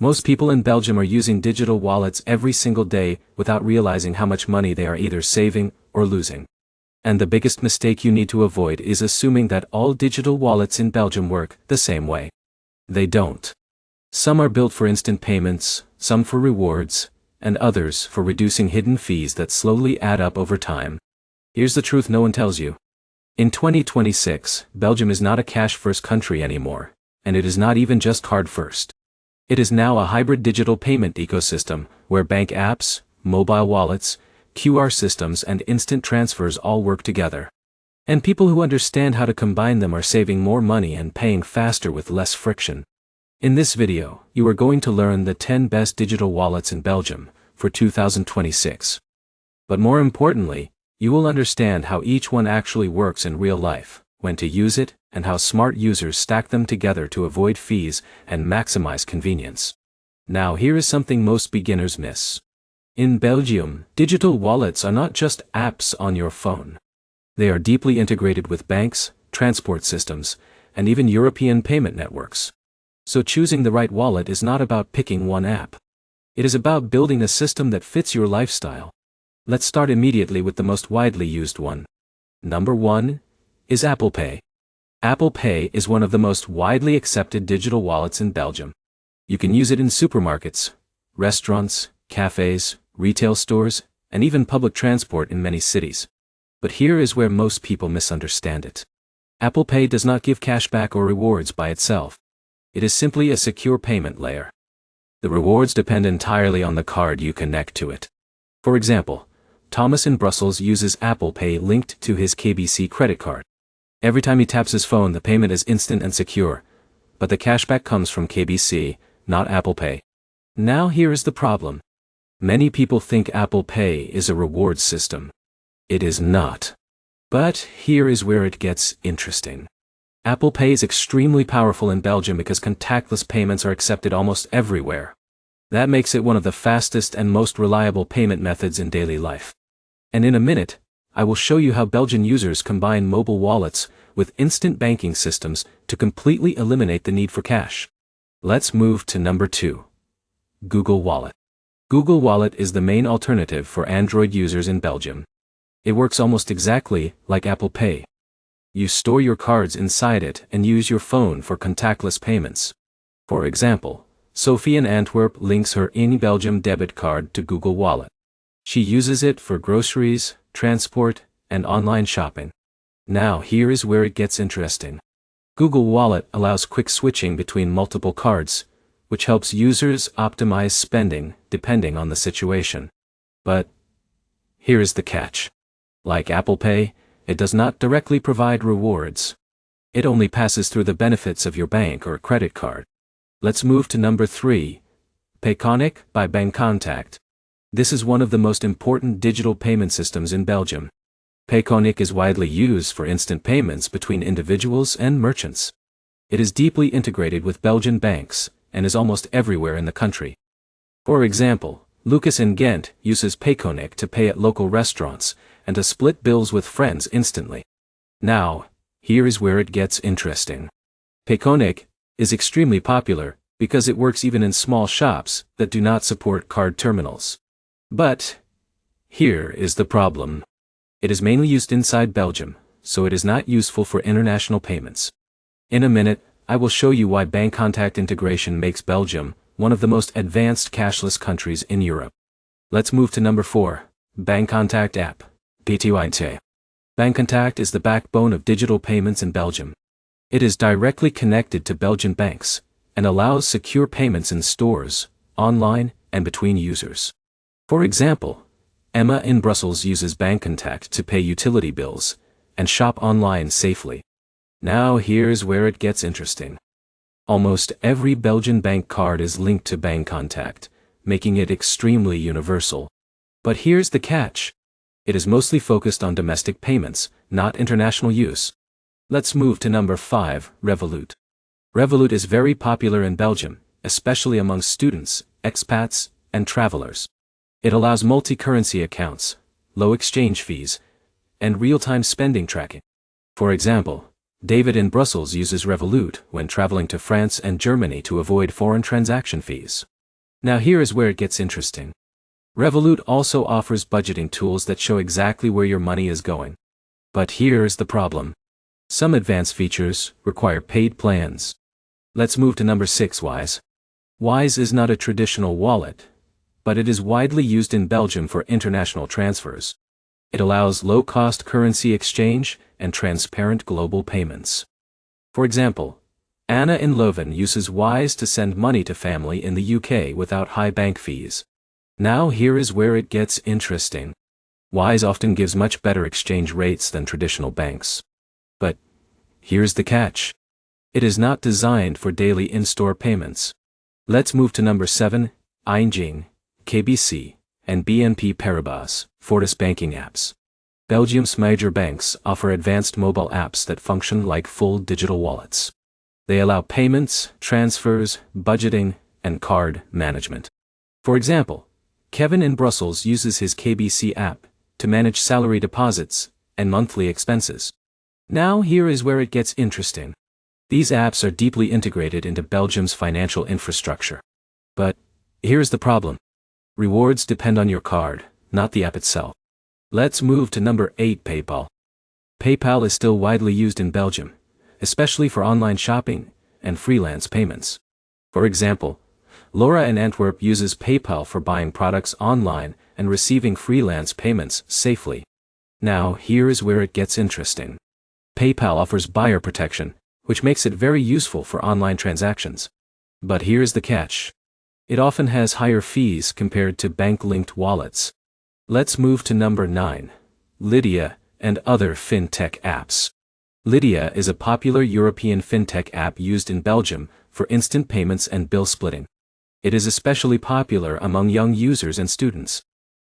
Most people in Belgium are using digital wallets every single day without realizing how much money they are either saving or losing. And the biggest mistake you need to avoid is assuming that all digital wallets in Belgium work the same way. They don't. Some are built for instant payments, some for rewards, and others for reducing hidden fees that slowly add up over time. Here's the truth no one tells you. In 2026, Belgium is not a cash-first country anymore, and it is not even just card-first. It is now a hybrid digital payment ecosystem, where bank apps, mobile wallets, QR systems and instant transfers all work together. And people who understand how to combine them are saving more money and paying faster with less friction. In this video, you are going to learn the 10 best digital wallets in Belgium for 2026. But more importantly, you will understand how each one actually works in real life, when to use it, and how smart users stack them together to avoid fees and maximize convenience. Now here is something most beginners miss. In Belgium, digital wallets are not just apps on your phone. They are deeply integrated with banks, transport systems, and even European payment networks. So choosing the right wallet is not about picking one app. It is about building a system that fits your lifestyle. Let's start immediately with the most widely used one. Number 1 is Apple Pay. Apple Pay is one of the most widely accepted digital wallets in Belgium. You can use it in supermarkets, restaurants, cafes, retail stores, and even public transport in many cities. But here is where most people misunderstand it. Apple Pay does not give cashback or rewards by itself. It is simply a secure payment layer. The rewards depend entirely on the card you connect to it. For example, Thomas in Brussels uses Apple Pay linked to his KBC credit card. Every time he taps his phone, the payment is instant and secure, but the cashback comes from KBC, not Apple Pay. Now here is the problem. Many people think Apple Pay is a rewards system. It is not. But here is where it gets interesting. Apple Pay is extremely powerful in Belgium because contactless payments are accepted almost everywhere. That makes it one of the fastest and most reliable payment methods in daily life. And in a minute, I will show you how Belgian users combine mobile wallets with instant banking systems to completely eliminate the need for cash. Let's move to number 2. Google Wallet. Google Wallet is the main alternative for Android users in Belgium. It works almost exactly like Apple Pay. You store your cards inside it and use your phone for contactless payments. For example, Sophie in Antwerp links her in Belgium debit card to Google Wallet. She uses it for groceries, transport, and online shopping. Now here is where it gets interesting. Google Wallet allows quick switching between multiple cards, which helps users optimize spending depending on the situation. But here is the catch. Like Apple Pay, it does not directly provide rewards. It only passes through the benefits of your bank or credit card. Let's move to number 3, Payconiq by Bancontact. This is one of the most important digital payment systems in Belgium. Payconiq is widely used for instant payments between individuals and merchants. It is deeply integrated with Belgian banks and is almost everywhere in the country. For example, Lucas in Ghent uses Payconiq to pay at local restaurants and to split bills with friends instantly. Now, here is where it gets interesting. Payconiq is extremely popular because it works even in small shops that do not support card terminals. But here is the problem. It is mainly used inside Belgium, so it is not useful for international payments. In a minute, I will show you why Bancontact integration makes Belgium one of the most advanced cashless countries in Europe. Let's move to number 4, Bancontact app. P2IT. Bancontact is the backbone of digital payments in Belgium. It is directly connected to Belgian banks and allows secure payments in stores, online, and between users. For example, Emma in Brussels uses Bancontact to pay utility bills and shop online safely. Now here's where it gets interesting. Almost every Belgian bank card is linked to Bancontact, making it extremely universal. But here's the catch. It is mostly focused on domestic payments, not international use. Let's move to number 5, Revolut. Revolut is very popular in Belgium, especially among students, expats, and travelers. It allows multi-currency accounts, low exchange fees, and real-time spending tracking. For example, David in Brussels uses Revolut when traveling to France and Germany to avoid foreign transaction fees. Now here is where it gets interesting. Revolut also offers budgeting tools that show exactly where your money is going. But here is the problem. Some advanced features require paid plans. Let's move to number 6, Wise. Wise is not a traditional wallet, but it is widely used in Belgium for international transfers. It allows low-cost currency exchange and transparent global payments. For example, Anna in Leuven uses Wise to send money to family in the UK without high bank fees. Now here is where it gets interesting. Wise often gives much better exchange rates than traditional banks. But here's the catch. It is not designed for daily in-store payments. Let's move to number 7, ING, KBC, and BNP Paribas, Fortis banking apps. Belgium's major banks offer advanced mobile apps that function like full digital wallets. They allow payments, transfers, budgeting, and card management. For example, Kevin in Brussels uses his KBC app to manage salary deposits and monthly expenses. Now here is where it gets interesting. These apps are deeply integrated into Belgium's financial infrastructure. But here's the problem. Rewards depend on your card, not the app itself. Let's move to number 8, PayPal. PayPal is still widely used in Belgium, especially for online shopping and freelance payments. For example, Laura in Antwerp uses PayPal for buying products online and receiving freelance payments safely. Now here is where it gets interesting. PayPal offers buyer protection, which makes it very useful for online transactions. But here's the catch. It often has higher fees compared to bank-linked wallets. Let's move to number 9, Lydia and other fintech apps. Lydia is a popular European fintech app used in Belgium for instant payments and bill splitting. It is especially popular among young users and students.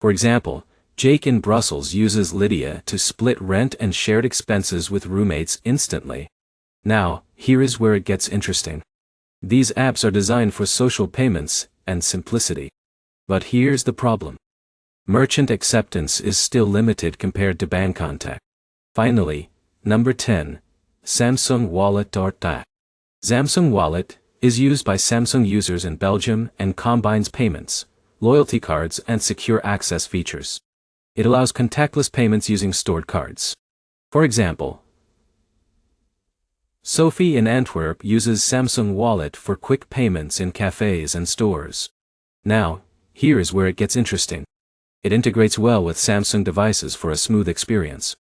For example, Jake in Brussels uses Lydia to split rent and shared expenses with roommates instantly. Now, here is where it gets interesting. These apps are designed for social payments and simplicity. But here's the problem. Merchant acceptance is still limited compared to bank contact. Finally, number 10, Samsung Wallet. Samsung Wallet is used by Samsung users in Belgium and combines payments, loyalty cards, and secure access features. It allows contactless payments using stored cards. For example, Sophie in Antwerp uses Samsung Wallet for quick payments in cafes and stores. Now, here is where it gets interesting. It integrates well with Samsung devices for a smooth experience.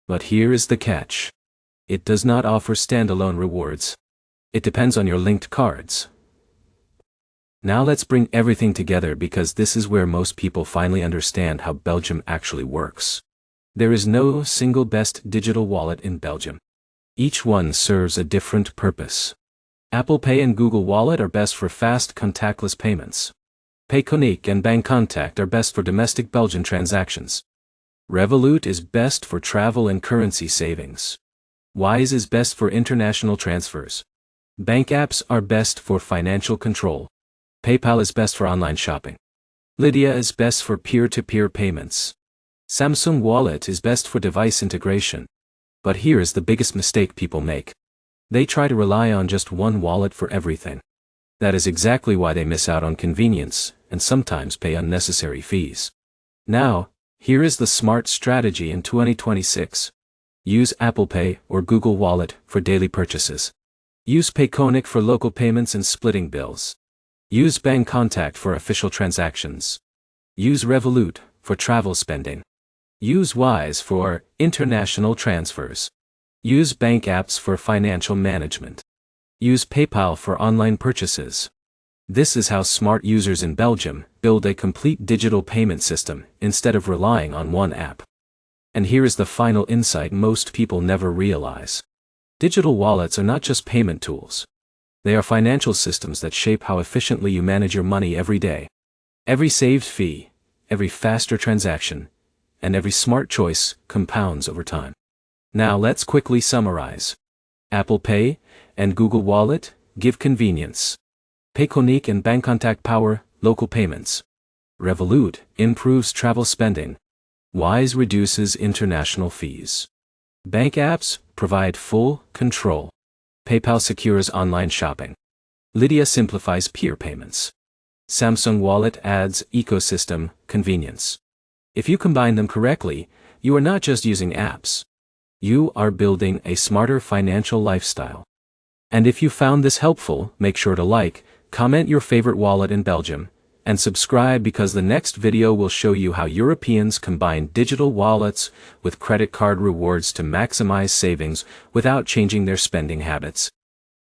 But here is the catch. It does not offer standalone rewards. It depends on your linked cards. Now let's bring everything together because this is where most people finally understand how Belgium actually works. There is no single best digital wallet in Belgium. Each one serves a different purpose. Apple Pay and Google Wallet are best for fast contactless payments. Payconiq and Bancontact are best for domestic Belgian transactions. Revolut is best for travel and currency savings. Wise is best for international transfers. Bank apps are best for financial control. PayPal is best for online shopping. Lydia is best for peer-to-peer payments. Samsung Wallet is best for device integration. But here is the biggest mistake people make. They try to rely on just one wallet for everything. That is exactly why they miss out on convenience and sometimes pay unnecessary fees. Now, here is the smart strategy in 2026. Use Apple Pay or Google Wallet for daily purchases. Use Payconiq for local payments and splitting bills. Use Bancontact for official transactions. Use Revolut for travel spending. Use Wise for international transfers. Use bank apps for financial management. Use PayPal for online purchases. This is how smart users in Belgium build a complete digital payment system instead of relying on one app. And here is the final insight most people never realize. Digital wallets are not just payment tools. They are financial systems that shape how efficiently you manage your money every day. Every saved fee, every faster transaction, and every smart choice compounds over time. Now let's quickly summarize. Apple Pay and Google Wallet give convenience. Payconiq and Bancontact power local payments. Revolut improves travel spending. Wise reduces international fees. Bank apps provide full control. PayPal secures online shopping. Lydia simplifies peer payments. Samsung Wallet adds ecosystem convenience. If you combine them correctly, you are not just using apps. You are building a smarter financial lifestyle. And if you found this helpful, make sure to like, comment your favorite wallet in Belgium, and subscribe because the next video will show you how Europeans combine digital wallets with credit card rewards to maximize savings without changing their spending habits.